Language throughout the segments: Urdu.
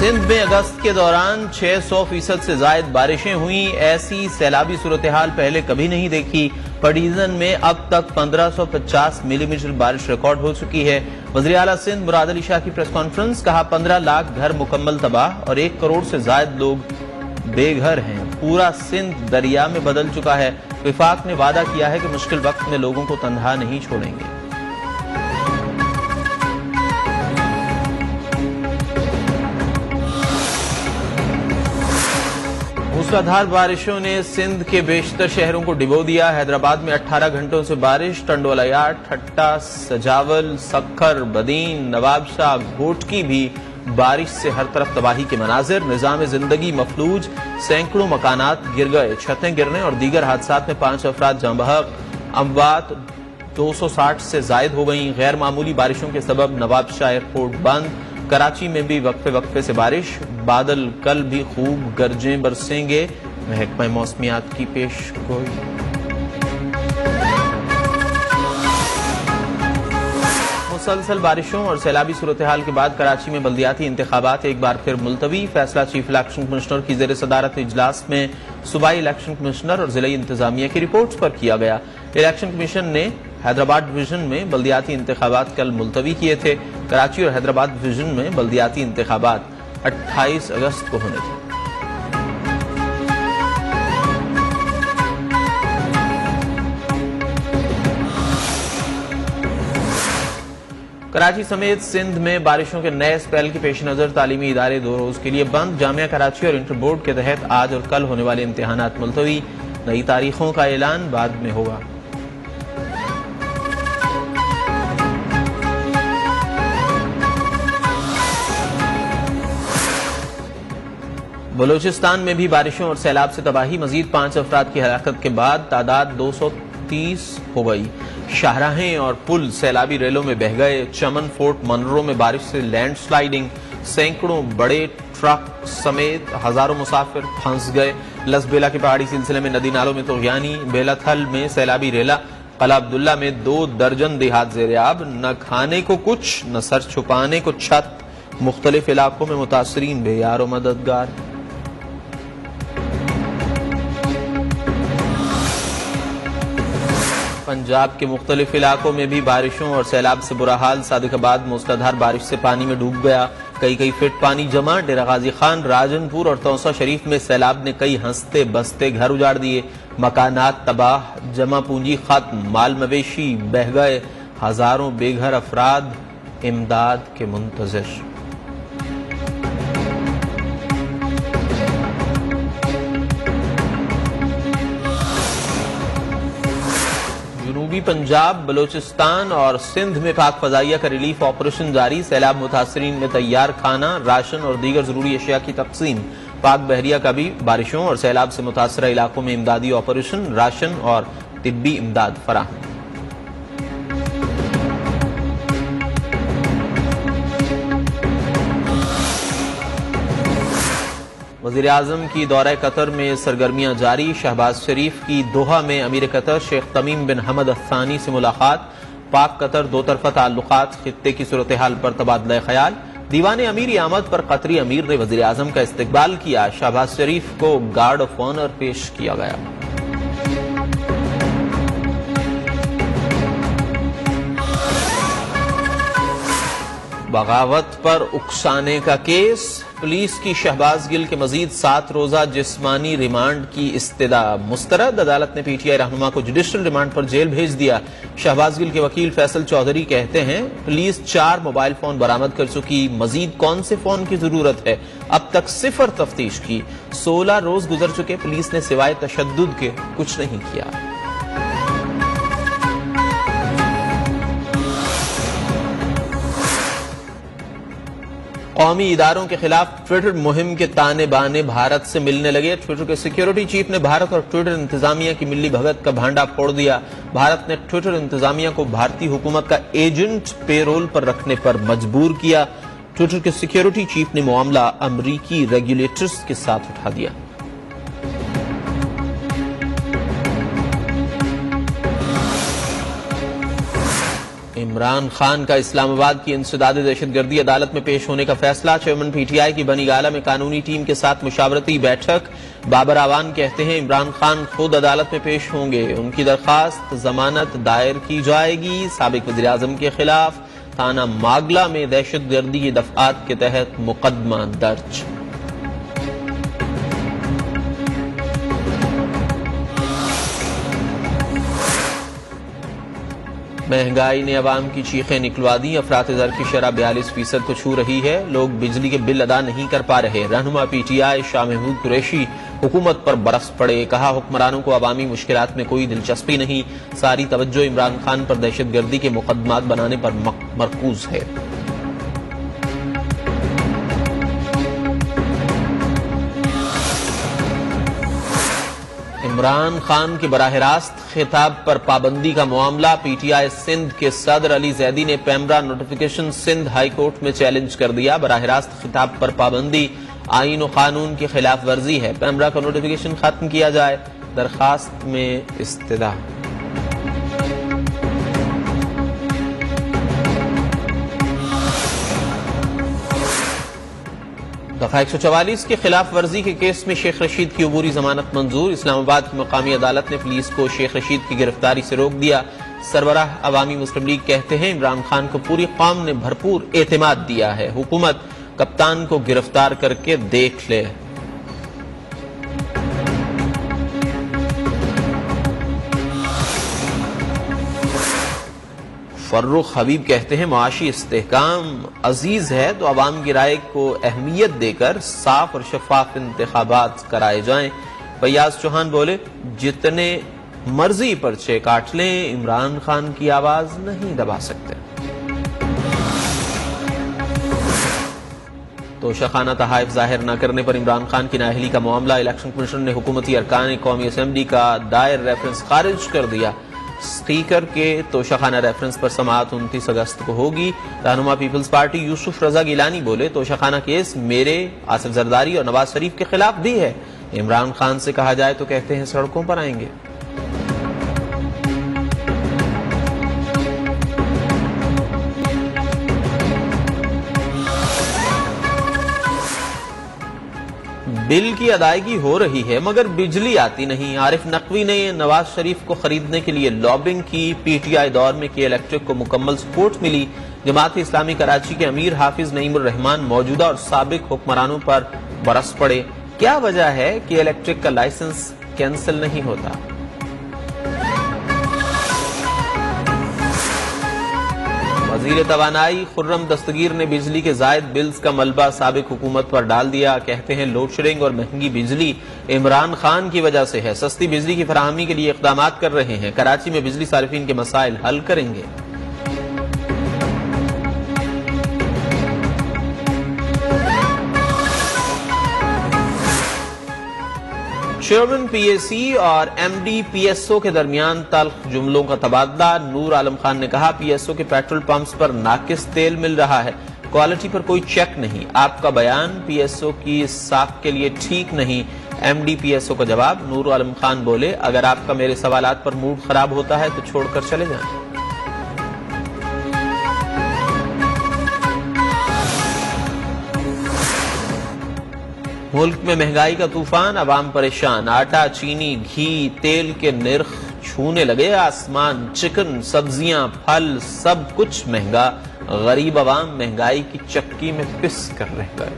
سندھ میں اگست کے دوران 600% سے زائد بارشیں ہوئیں، ایسی سیلابی صورتحال پہلے کبھی نہیں دیکھی۔ پڈیزن میں اب تک 1550 ملی میٹر بارش ریکارڈ ہو چکی ہے۔ وزیر اعلیٰ سندھ مراد علی شاہ کی پریس کانفرنس، کہا 15 لاکھ گھر مکمل تباہ اور 1 کروڑ سے زائد لوگ بے گھر ہیں۔ پورا سندھ دریا میں بدل چکا ہے۔ وفاق نے وعدہ کیا ہے کہ مشکل وقت میں لوگوں کو تنہا نہیں چھوڑیں گے۔ موسلادھار بارشوں نے سندھ کے بیشتر شہروں کو ڈبو دیا۔ حیدرآباد میں 18 گھنٹوں سے بارش، ٹنڈوالیا، ٹھٹا، سجاول، سکھر، بدین، نواب شاہ، گھوٹکی بھی بارش سے ہر طرف تباہی کے مناظر۔ نظام زندگی مفلوج، سینکڑوں مکانات گر گئے۔ چھتیں گرنے اور دیگر حادثات میں 5 افراد جاں بحق، اموات 260 سے زائد ہو گئیں۔ غیر معمولی بارشوں کے سبب نواب شاہ ایئرپورٹ بند۔ کراچی میں بھی وقفے سے بارش، بادل کل بھی خوب گرجیں برسیں گے، محکمہ موسمیات کی پیش گوئی۔ مسلسل بارشوں اور سیلابی صورتحال کے بعد کراچی میں بلدیاتی انتخابات ایک بار پھر ملتوی۔ فیصلہ چیف الیکشن کمشنر کی زیر صدارت اجلاس میں صوبائی الیکشن کمشنر اور ضلعی انتظامیہ کی رپورٹس پر کیا گیا۔ الیکشن کمیشن نے حیدرآباد ڈویژن میں بلدیاتی انتخابات کل ملتوی کیے تھے۔ کراچی اور حیدرآباد ڈویژن میں بلدیاتی انتخابات 28 اگست کو ہونے تھے۔ کراچی سمیت سندھ میں بارشوں کے نئے اسپیل کے پیش نظر تعلیمی ادارے 2 روز کے لیے بند۔ جامعہ کراچی اور انٹر بورڈ کے تحت آج اور کل ہونے والے امتحانات ملتوی۔ نئی تاریخوں کا اعلان بعد میں ہوگا۔ بلوچستان میں بھی بارشوں اور سیلاب سے تباہی، مزید 5 افراد کی ہلاکت کے بعد تعداد 230 ہو گئی۔ شاہراہیں اور پل سیلابی ریلوں میں بہہ گئے۔ چمن فورٹ منرو میں بارش سے لینڈ سلائیڈنگ، سینکڑوں بڑے ٹرک سمیت ہزاروں مسافر پھنس گئے۔ لسبیلا کے پہاڑی سلسلے میں ندی نالوں میں طغیانی، بیلا تھل میں سیلابی ریلا، قلعہ عبداللہ میں 2 درجن دیہات زیریاب، نہ کھانے کو کچھ نہ سر چھپانے کو چھت، مختلف علاقوں میں متاثرین بے یار و مددگار۔ پنجاب کے مختلف علاقوں میں بھی بارشوں اور سیلاب سے برا حال۔ صادق آباد موسلادھار بارش سے پانی میں ڈوب گیا، کئی فٹ پانی جمع۔ ڈیرہ غازی خان، راجن پور اور توسا شریف میں سیلاب نے کئی ہنستے بستے گھر اجاڑ دیے، مکانات تباہ، جمع پونجی ختم، مال مویشی بہہ گئے، ہزاروں بے گھر افراد امداد کے منتظر۔ جنوبی پنجاب، بلوچستان اور سندھ میں پاک فضائیہ کا ریلیف آپریشن جاری۔ سیلاب متاثرین میں تیار کھانا، راشن اور دیگر ضروری اشیاء کی تقسیم۔ پاک بحریہ کا بھی بارشوں اور سیلاب سے متاثرہ علاقوں میں امدادی آپریشن، راشن اور طبی امداد فراہم۔ وزیر اعظم کی دورہ قطر میں سرگرمیاں جاری۔ شہباز شریف کی دوحہ میں امیر قطر شیخ تمیم بن حمد الثانی سے ملاقات۔ پاک قطر 2 طرفہ تعلقات، خطے کی صورتحال پر تبادلہ خیال۔ دیوان امیر آمد پر قطری امیر نے وزیر اعظم کا استقبال کیا۔ شہباز شریف کو گارڈ آف آنر پیش کیا گیا۔ بغاوت پر اکسانے کا کیس، پولیس کی شہباز گل کے مزید 7 روزہ جسمانی ریمانڈ کی استدعا مسترد۔ عدالت نے پی ٹی آئی رہنما کو جوڈیشل ریمانڈ پر جیل بھیج دیا۔ شہباز گل کے وکیل فیصل چودھری کہتے ہیں پولیس 4 موبائل فون برآمد کر چکی، مزید کون سے فون کی ضرورت ہے، اب تک 0 تفتیش کی۔ 16 روز گزر چکے، پولیس نے سوائے تشدد کے کچھ نہیں کیا۔ قومی اداروں کے خلاف ٹویٹر مہم کے تانے بانے بھارت سے ملنے لگے۔ ٹویٹر کے سیکیورٹی چیف نے بھارت اور ٹویٹر انتظامیہ کی ملی بھگت کا بھانڈا پھوڑ دیا۔ بھارت نے ٹویٹر انتظامیہ کو بھارتی حکومت کا ایجنٹ پے رول پر رکھنے پر مجبور کیا۔ ٹویٹر کے سیکیورٹی چیف نے معاملہ امریکی ریگولیٹرز کے ساتھ اٹھا دیا۔ عمران خان کا اسلام آباد کی انسداد دہشت گردی عدالت میں پیش ہونے کا فیصلہ، چیئرمین پی ٹی آئی کی بنی گالہ میں قانونی ٹیم کے ساتھ مشاورتی بیٹھک۔ بابر اعوان کہتے ہیں عمران خان خود عدالت میں پیش ہوں گے، ان کی درخواست ضمانت دائر کی جائے گی۔ سابق وزیر اعظم کے خلاف تھانہ ماگلہ میں دہشت گردی کی دفعات کے تحت مقدمہ درج۔ مہنگائی نے عوام کی چیخیں نکلوا دی، افراط زر کی شرح 42% کو چھو رہی ہے، لوگ بجلی کے بل ادا نہیں کر پا رہے۔ رہنما P T I Shah Mahmood Qureshi حکومت پر برس پڑے، کہا حکمرانوں کو عوامی مشکلات میں کوئی دلچسپی نہیں، ساری توجہ عمران خان پر دہشت گردی کے مقدمات بنانے پر مرکوز ہے۔ عمران خان کے براہ راست خطاب پر پابندی کا معاملہ، پی ٹی آئی سندھ کے صدر علی زیدی نے PEMRA notification Sindh high court میں چیلنج کر دیا۔ براہ راست خطاب پر پابندی آئین و قانون کی خلاف ورزی ہے، پیمرا کا نوٹیفیکیشن ختم کیا جائے، درخواست میں استدعا۔ دفعہ 144 کے خلاف ورزی کے کیس میں شیخ رشید کی عبوری ضمانت منظور، اسلام آباد کی مقامی عدالت نے پولیس کو شیخ رشید کی گرفتاری سے روک دیا۔ سربراہ عوامی مسلم لیگ کہتے ہیں عمران خان کو پوری قوم نے بھرپور اعتماد دیا ہے، حکومت کپتان کو گرفتار کر کے دیکھ لے۔ فرخ حبیب کہتے ہیں معاشی استحکام عزیز ہے تو عوام کی رائے کو اہمیت دے کر صاف اور شفاف انتخابات کرائے جائیں۔ فیاض چوہان بولے جتنے مرضی پرچے کاٹ لیں عمران خان کی آواز نہیں دبا سکتے۔ توشخانہ تحائف ظاہر نہ کرنے پر عمران خان کی نااہلی کا معاملہ، الیکشن کمیشن نے حکومتی ارکان قومی اسمبلی کا دائر ریفرنس خارج کر دیا۔ اسپیکر کے توشخانہ ریفرنس پر سماعت 29 اگست کو ہوگی۔ رہنما پیپلز پارٹی یوسف رضا گیلانی بولے توشخانہ کیس میرے، آصف زرداری اور نواز شریف کے خلاف بھی ہے، عمران خان سے کہا جائے تو کہتے ہیں سڑکوں پر آئیں گے۔ بل کی ادائیگی ہو رہی ہے مگر بجلی آتی نہیں، عارف نقوی نے نواز شریف کو خریدنے کے لیے لابنگ کی، پی ٹی آئی دور میں کے الیکٹرک کو مکمل سپورٹ ملی۔ جماعت اسلامی کراچی کے امیر حافظ نعیم الرحمان موجودہ اور سابق حکمرانوں پر برس پڑے، کیا وجہ ہے کہ الیکٹرک کا لائسنس کینسل نہیں ہوتا؟ وزیر توانائی خرم دستگیر نے بجلی کے زائد بلز کا ملبہ سابق حکومت پر ڈال دیا، کہتے ہیں لوڈ شیڈنگ اور مہنگی بجلی عمران خان کی وجہ سے ہے، سستی بجلی کی فراہمی کے لیے اقدامات کر رہے ہیں، کراچی میں بجلی صارفین کے مسائل حل کریں گے۔ چیئرمین پی اے سی اور M D P S O کے درمیان تلخ جملوں کا تبادلہ، نور عالم خان نے کہا پی ایس او کے پیٹرول پمپس پر ناقص تیل مل رہا ہے، کوالٹی پر کوئی چیک نہیں، آپ کا بیان پی ایس او کی ساکھ کے لیے ٹھیک نہیں۔ M D P S O کا جواب، نور عالم خان بولے اگر آپ کا میرے سوالات پر موڈ خراب ہوتا ہے تو چھوڑ کر چلے جائیں۔ ملک میں مہنگائی کا طوفان، عوام پریشان، آٹا، چینی، گھی، تیل کے نرخ چھونے لگے آسمان، چکن، سبزیاں، پھل سب کچھ مہنگا، غریب عوام مہنگائی کی چکی میں پس کر رہ گئے۔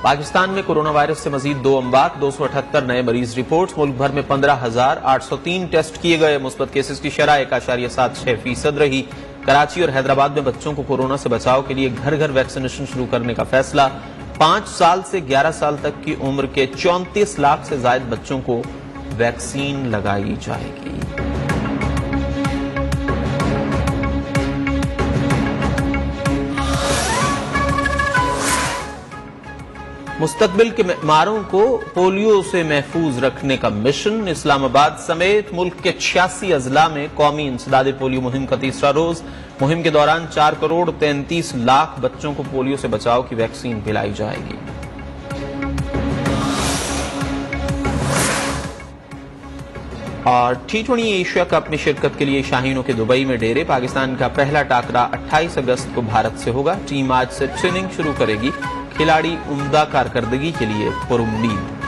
پاکستان میں کورونا وائرس سے مزید 2 اموات، 278 نئے مریض رپورٹ، ملک بھر میں 15,803 ٹیسٹ کیے گئے، مثبت کیسز کی شرح 1.76% رہی۔ کراچی اور حیدرآباد میں بچوں کو کورونا سے بچاؤ کے لیے گھر گھر ویکسینیشن شروع کرنے کا فیصلہ، 5 سال سے 11 سال تک کی عمر کے 34 لاکھ سے زائد بچوں کو ویکسین لگائی جائے گی۔ مستقبل کے معماروں کو پولیو سے محفوظ رکھنے کا مشن، اسلام آباد سمیت ملک کے 86 اضلاع میں قومی انسداد پولیو مہم کا تیسرا روز، مہم کے دوران 4.33 کروڑ بچوں کو پولیو سے بچاؤ کی ویکسین پلائی جائے گی۔ اور T20 ایشیا کپ میں شرکت کے لیے شاہینوں کے دبئی میں ڈیرے. پاکستان کا پہلا ٹاکرا 28 اگست کو بھارت سے ہوگا. ٹیم آج سے ٹریننگ شروع کرے گی. کھلاڑی عمدہ کارکردگی کے لیے پر امید.